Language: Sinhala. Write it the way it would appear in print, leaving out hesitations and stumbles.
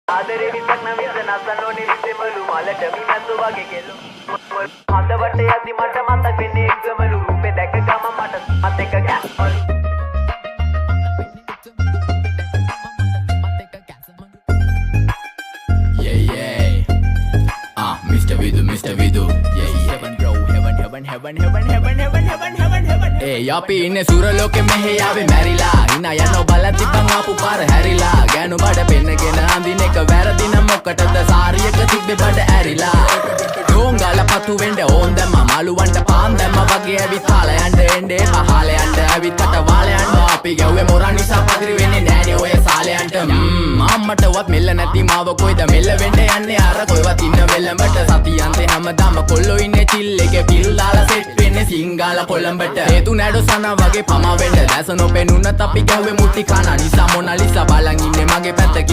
ආදරේ විතක් නවිත නසනෝනි විසෙමලු මලට මිනතු වගේ කෙලු හඳවට යද්දි මට මතක් වෙන්නේ එක්ගමලු රූපේ දැක ගම මට මතක ගැස්මලු Mr. Vidu, yeah, heaven bro, heaven. Hey, අපි ඉන්නේ සුරලෝකෙ මෙහෙ ආවේ මැරිලා. හිනා යනවා බලන් තිබ්බන් ආපු පාර හැරිලා. ගෑනු බඩ පෙන්නගෙන අඳින එක වැරදි නම් මොකටද සාරියක තිබ්බේ බඩ ඇරිලා. ඩෝංගල පතු වෙන්න ඕන් දැම්ම මාළුවන්ට පාන් දැම්ම වගේ ඇවිත් පාල යන්න එන්නේ පහල යන්න ඇවිත් කට වාල යන්න අපි ගැව්වේ මොරන් නිසා පදිරි වෙන්නේ නෑනේ ඔය සාලයන්ට අම්මටවත් මෙල්ල නැති මාව කොයිද මෙල්ල වෙන්න යන්නේ අර කොයිවත් ඉන්න වෙලමට සතියන්තේ හැමදාම කොල්ලෝ ඉන්නේ චිල් එකේ පිල් දාලා සෙට් වෙන්නේ සිංගාල කොළඹට හේතු නැඩෝ සන වගේ පම වෙන්න දැස නොපෙනුනත් අපි ගැව්වේ මුටි කන නිසා මොනාලිසා බලන් ඉන්නේ මගේ පැත්ත